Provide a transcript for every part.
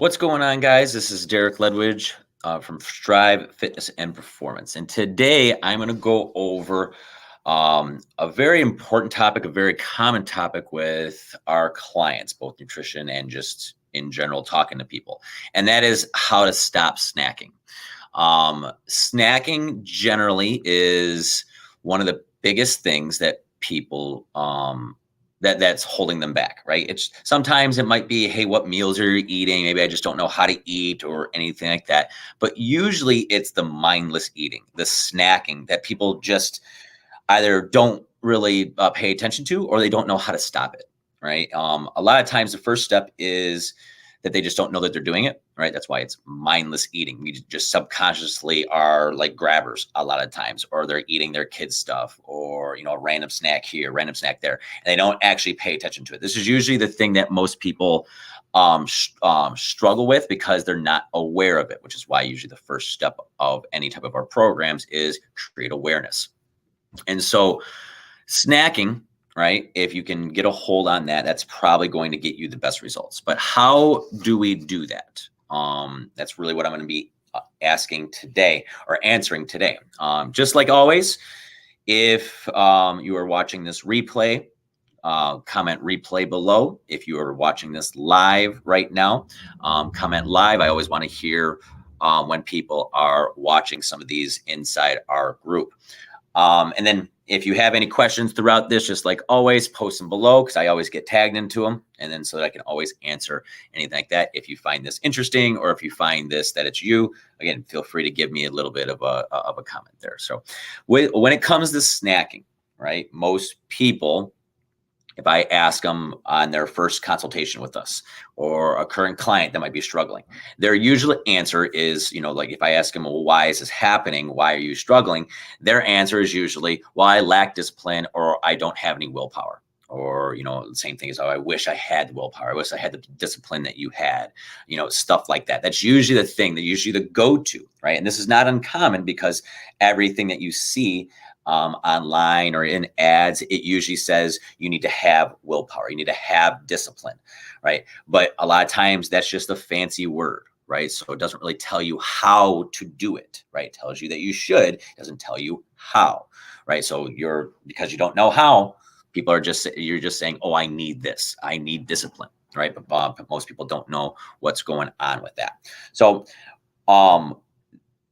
What's going on, guys? This is Derek Ledwidge from Strive Fitness and Performance. And today I'm going to go over a very important topic, a very common topic with our clients, both nutrition and just in general talking to people. And that is how to stop snacking. Snacking generally is one of the biggest things that people that's holding them back, right? It's sometimes it might be, hey, what meals are you eating? Maybe I just don't know how to eat or anything like that. But usually it's the mindless eating, the snacking that people just either don't really pay attention to or they don't know how to stop it, right? A lot of times the first step is that they just don't know that they're doing it, right? That's why it's mindless eating. We just subconsciously are like grabbers a lot of times, or they're eating their kids' stuff, or a random snack here, random snack there, and they don't actually pay attention to it. This is usually the thing that most people struggle with because they're not aware of it, which is why usually the first step of any type of our programs is create awareness. And so snacking, right? If you can get a hold on that, that's probably going to get you the best results. But how do we do that? That's really what I'm going to be asking today or answering today. Just like always, if you are watching this replay, comment replay below. If you are watching this live right now, comment live. I always want to hear when people are watching some of these inside our group. And then if you have any questions throughout this, just like always, post them below because I always get tagged into them. And then so that I can always answer anything like that. If you find this interesting or if you find this that it's you, again, feel free to give me a little bit of a comment there. So when it comes to snacking, right, most people, if I ask them on their first consultation with us or a current client that might be struggling, their usual answer is, like if I ask them, well, why is this happening? Why are you struggling? Their answer is usually, well, I lack discipline or I don't have any willpower. Or, the same thing as, oh, I wish I had the willpower. I wish I had the discipline that you had, stuff like that. That's usually the thing, that usually the go-to, right? And this is not uncommon because everything that you see online or in ads, it usually says you need to have willpower, you need to have discipline, right? But a lot of times that's just a fancy word, right? So it doesn't really tell you how to do it, right? It tells you that you should, it doesn't tell you how, right? So because you don't know how, you're just saying, oh, I need this, I need discipline, right? But most people don't know what's going on with that. So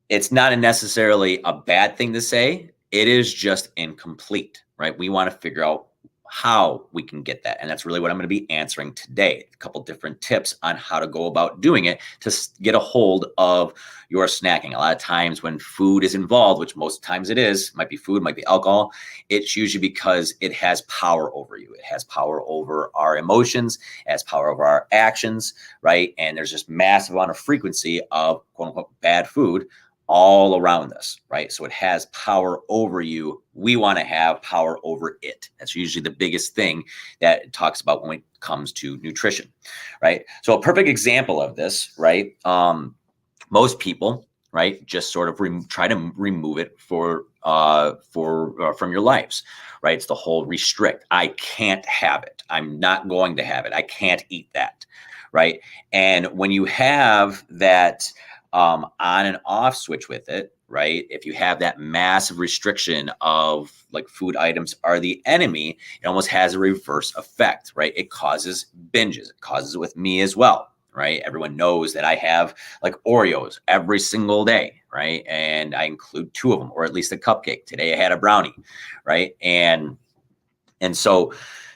it's not necessarily a bad thing to say. It is just incomplete, right? We want to figure out how we can get that. And that's really what I'm going to be answering today. A couple different tips on how to go about doing it to get a hold of your snacking. A lot of times when food is involved, which most times it is, might be food, might be alcohol, it's usually because it has power over you. It has power over our emotions, it has power over our actions, right? And there's just massive amount of frequency of quote unquote bad food all around us, right? So it has power over you. We want to have power over it. That's usually the biggest thing that it talks about when it comes to nutrition, right? So a perfect example of this, right? Most people, right, just sort of try to remove it from your lives, right? It's the whole restrict. I can't have it. I'm not going to have it. I can't eat that, right? And when you have that on and off switch with it, right? If you have that massive restriction of like food items are the enemy, it almost has a reverse effect, right? It causes binges. It causes it with me as well, right? Everyone knows that I have like Oreos every single day, right? And I include 2 of them, or at least a cupcake. Today I had a brownie, right? And so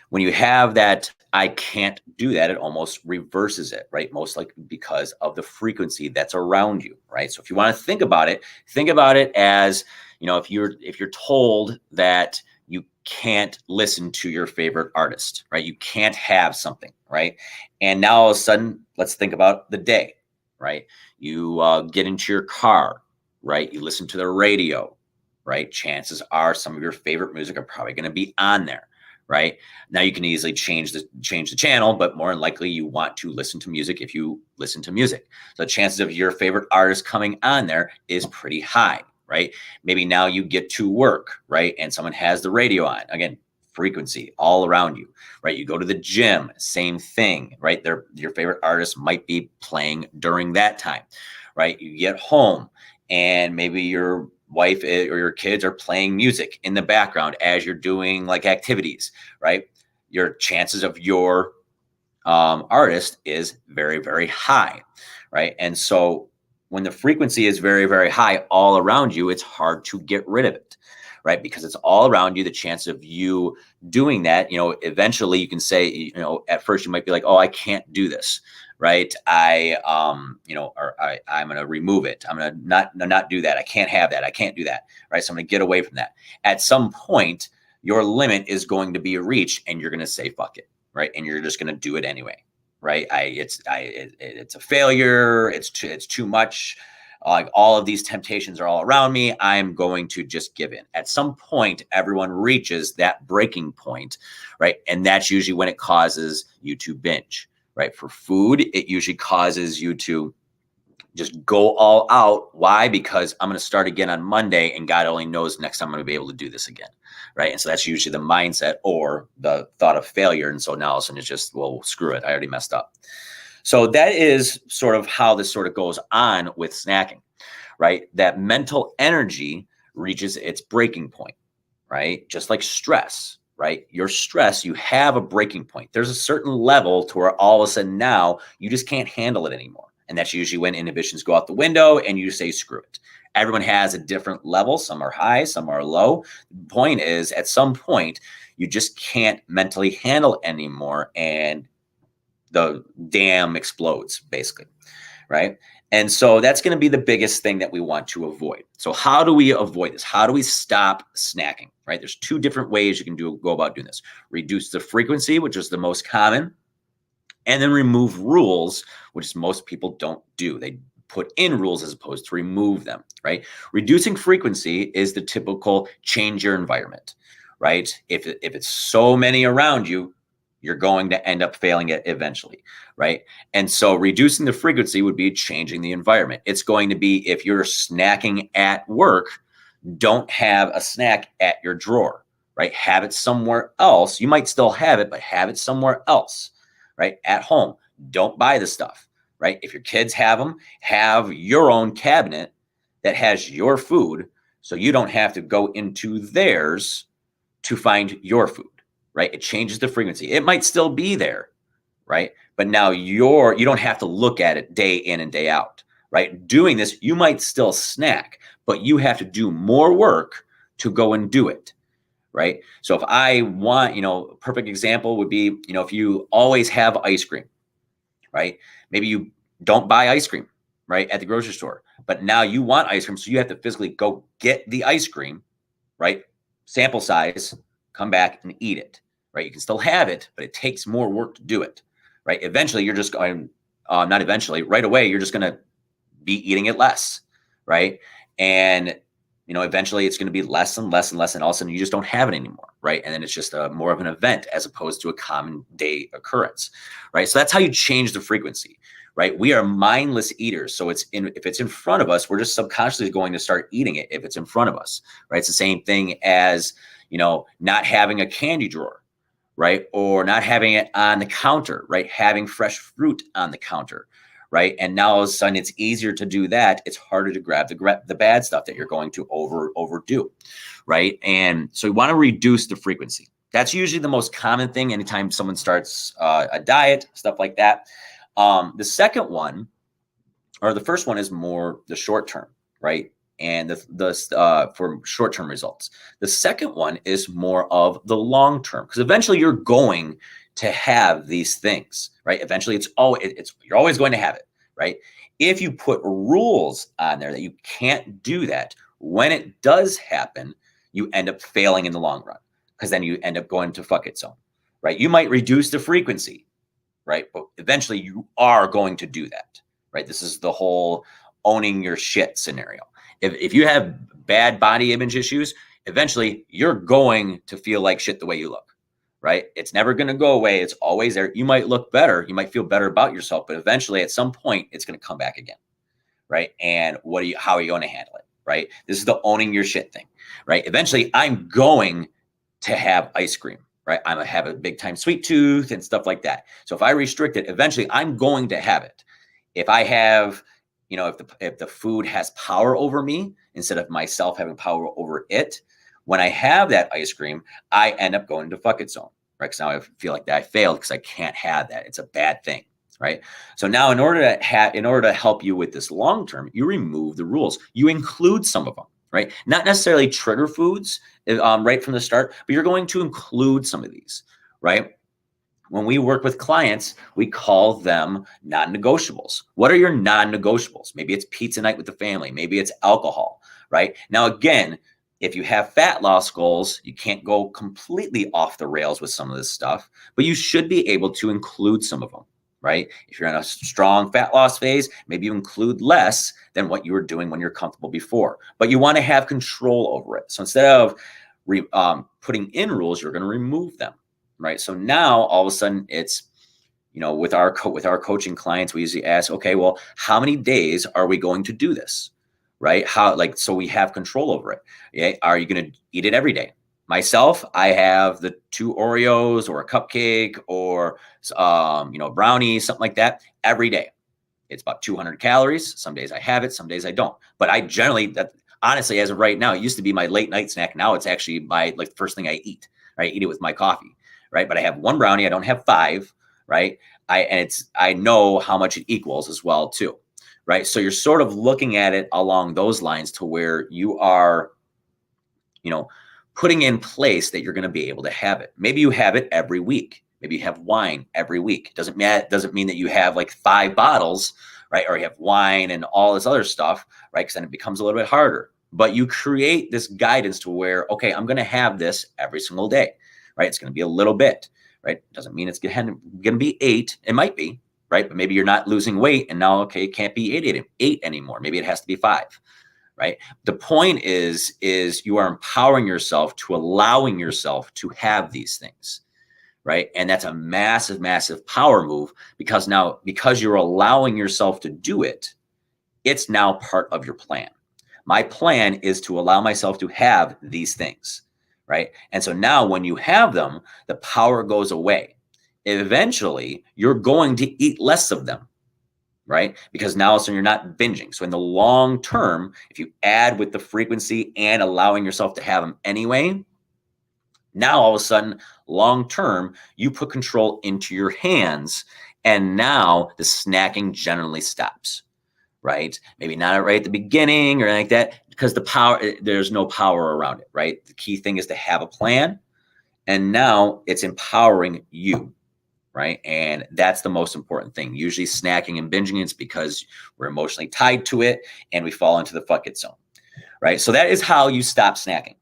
when you have that, I can't do that, it almost reverses it, right? Most likely because of the frequency that's around you, right? So if you want to think about it as, if you're told that you can't listen to your favorite artist, right? You can't have something, right? And now all of a sudden, let's think about the day, right? You get into your car, right? You listen to the radio, right? Chances are some of your favorite music are probably going to be on there. Right now, you can easily change the channel, but more than likely you want to listen to music if you listen to music. So the chances of your favorite artist coming on there is pretty high, right? Maybe now you get to work, right, and someone has the radio on. Again, frequency all around you, right? You go to the gym, same thing, right? Your favorite artist might be playing during that time, right? You get home and maybe your wife or your kids are playing music in the background as you're doing like activities, right? Your chances of your artist is very, very high, right? And so when the frequency is very, very high all around you, it's hard to get rid of it, right? Because it's all around you. The chance of you doing that, eventually you can say, at first you might be like, oh, I can't do this, right? I'm going to remove it. I'm going to not do that. I can't have that. I can't do that, right? So I'm going to get away from that. At some point, your limit is going to be reached, and you're going to say, fuck it. Right. And you're just going to do it anyway. Right. It's a failure. It's too much. Like all of these temptations are all around me. I'm going to just give in. At some point, everyone reaches that breaking point. Right. And that's usually when it causes you to binge. Right. For food, it usually causes you to just go all out. Why? Because I'm going to start again on Monday, and God only knows next time I'm going to be able to do this again. Right. And so that's usually the mindset or the thought of failure. And so now all of a sudden it's just, well, screw it. I already messed up. So that is sort of how this sort of goes on with snacking, right? That mental energy reaches its breaking point, right? Just like stress, right? Your stress, you have a breaking point. There's a certain level to where all of a sudden now you just can't handle it anymore. And that's usually when inhibitions go out the window and you say, screw it. Everyone has a different level. Some are high, some are low. The point is, at some point, you just can't mentally handle anymore, and the dam explodes, basically, right? And so that's going to be the biggest thing that we want to avoid. So how do we avoid this? How do we stop snacking, right? There's two different ways you can go about doing this. Reduce the frequency, which is the most common, and then remove rules, which most people don't do. They put in rules as opposed to remove them, right? Reducing frequency is the typical change your environment, right? If it's so many around you, you're going to end up failing it eventually, right? And so reducing the frequency would be changing the environment. It's going to be, if you're snacking at work, don't have a snack at your drawer, right? Have it somewhere else. You might still have it, but have it somewhere else, right? At home. Don't buy the stuff, right? If your kids have them, have your own cabinet that has your food, so you don't have to go into theirs to find your food, right? It changes the frequency. It might still be there, right? But now you don't have to look at it day in and day out, right? Doing this, you might still snack, but you have to do more work to go and do it, right? So if I want, a perfect example would be, if you always have ice cream, right? Maybe you don't buy ice cream, right, at the grocery store, but now you want ice cream, so you have to physically go get the ice cream, right? Sample size, come back and eat it, right? You can still have it, but it takes more work to do it, right? Eventually, you're just going, not eventually, right away, you're just going to be eating it less, right? And eventually it's going to be less and less and less, and all of a sudden you just don't have it anymore, right? And then it's just more of an event as opposed to a common day occurrence, right? So that's how you change the frequency, right? We are mindless eaters. So if it's in front of us, we're just subconsciously going to start eating it if it's in front of us, right? It's the same thing as, not having a candy drawer, right? Or not having it on the counter, right? Having fresh fruit on the counter, right? And now all of a sudden it's easier to do that. It's harder to grab the bad stuff that you're going to overdo, right? And so we want to reduce the frequency. That's usually the most common thing anytime someone starts a diet, stuff like that. The second one, or the first one, is more the short term, right? And for short-term results. The second one is more of the long term, because eventually you're going to have these things, right? Eventually you're always going to have it, right? If you put rules on there that you can't do that, when it does happen, you end up failing in the long run, because then you end up going to fuck it zone, right? You might reduce the frequency, right? But eventually you are going to do that, right? This is the whole owning your shit scenario. If you have bad body image issues, eventually you're going to feel like shit the way you look, right? It's never going to go away. It's always there. You might look better. You might feel better about yourself, but eventually at some point it's going to come back again, right? And how are you going to handle it, right? This is the owning your shit thing, right? Eventually I'm going to have ice cream, right? I have a big time sweet tooth and stuff like that. So if I restrict it, eventually I'm going to have it. If I have, if the food has power over me instead of myself having power over it, when I have that ice cream, I end up going to fuck it zone, right? Because now I feel like that I failed because I can't have that. It's a bad thing, right? So now in order to help you with this long term, you remove the rules. You include some of them, right? Not necessarily trigger foods right from the start, but you're going to include some of these, right? When we work with clients, we call them non-negotiables. What are your non-negotiables? Maybe it's pizza night with the family. Maybe it's alcohol, right? Now, again, if you have fat loss goals, you can't go completely off the rails with some of this stuff, but you should be able to include some of them, right? If you're in a strong fat loss phase, maybe you include less than what you were doing when you're comfortable before, but you want to have control over it. So instead of putting in rules, you're going to remove them. Right. So now all of a sudden it's, with our coaching clients, we usually ask, okay, well, how many days are we going to do this? Right. So we have control over it. Yeah. Are you going to eat it every day? Myself, I have the 2 Oreos or a cupcake or, brownie, something like that every day. It's about 200 calories. Some days I have it, some days I don't. But I generally, honestly, as of right now, it used to be my late night snack. Now it's actually the first thing I eat. Right. I eat it with my coffee. Right. But I have 1 brownie. I don't have 5. Right. I know how much it equals as well, too. Right. So you're sort of looking at it along those lines to where you are, putting in place that you're going to be able to have it. Maybe you have it every week. Maybe you have wine every week. Doesn't mean that you have 5 bottles, right? Or you have wine and all this other stuff, right? Because then it becomes a little bit harder. But you create this guidance to where, okay, I'm going to have this every single day. Right? It's going to be a little bit, right? Doesn't mean it's going to be 8. It might be, right? But maybe you're not losing weight and now, okay, it can't be 8 anymore. Maybe it has to be 5, right? The point is you are empowering yourself to allowing yourself to have these things, right? And that's a massive, massive power move because you're allowing yourself to do it, it's now part of your plan. My plan is to allow myself to have these things. Right. And so now when you have them, the power goes away. Eventually, you're going to eat less of them. Right. Because now so you're not binging. So in the long term, if you add with the frequency and allowing yourself to have them anyway, now all of a sudden, long term, you put control into your hands. And now the snacking generally stops. Right? Maybe not right at the beginning or anything like that, because there's no power around it, right? The key thing is to have a plan. And now it's empowering you, right? And that's the most important thing. Usually snacking and binging, it's because we're emotionally tied to it and we fall into the fuck it zone, right? So that is how you stop snacking.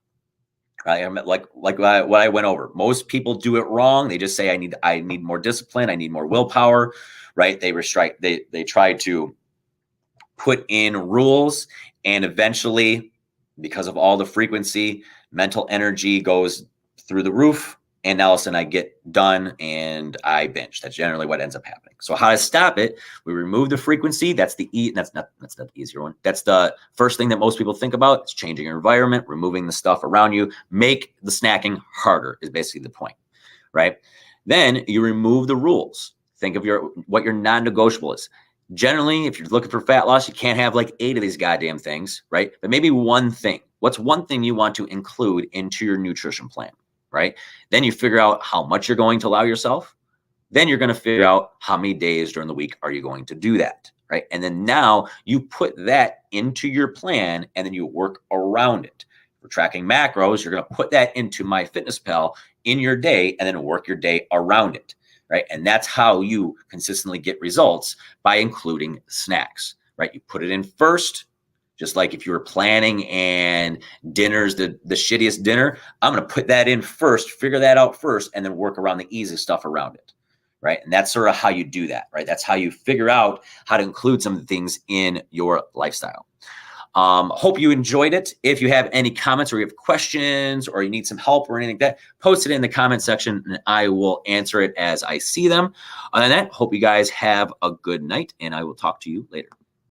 Right? Like what I went over. Most people do it wrong. They just say, I need more discipline. I need more willpower, right? They try to put in rules, and eventually, because of all the frequency, mental energy goes through the roof, and now all of a sudden I get done and I binge. That's generally what ends up happening. So how to stop it? We remove the frequency. That's not the easier one. That's the first thing that most people think about. It's changing your environment, removing the stuff around you, make the snacking harder is basically the point, right? Then you remove the rules. Think of what your non-negotiable is. Generally, if you're looking for fat loss, you can't have 8 of these goddamn things, right? But maybe one thing. What's one thing you want to include into your nutrition plan, right? Then you figure out how much you're going to allow yourself. Then you're going to figure out how many days during the week are you going to do that, right? And then now you put that into your plan and then you work around it. For tracking macros, you're going to put that into MyFitnessPal in your day and then work your day around it. Right. And that's how you consistently get results, by including snacks. Right. You put it in first, just like if you were planning and dinner's the shittiest dinner, I'm going to put that in first, figure that out first, and then work around the easy stuff around it. Right. And that's sort of how you do that. Right. That's how you figure out how to include some of the things in your lifestyle. Hope you enjoyed it. If you have any comments or you have questions or you need some help or anything like that, post it in the comment section and I will answer it as I see them. Other than that, hope you guys have a good night and I will talk to you later.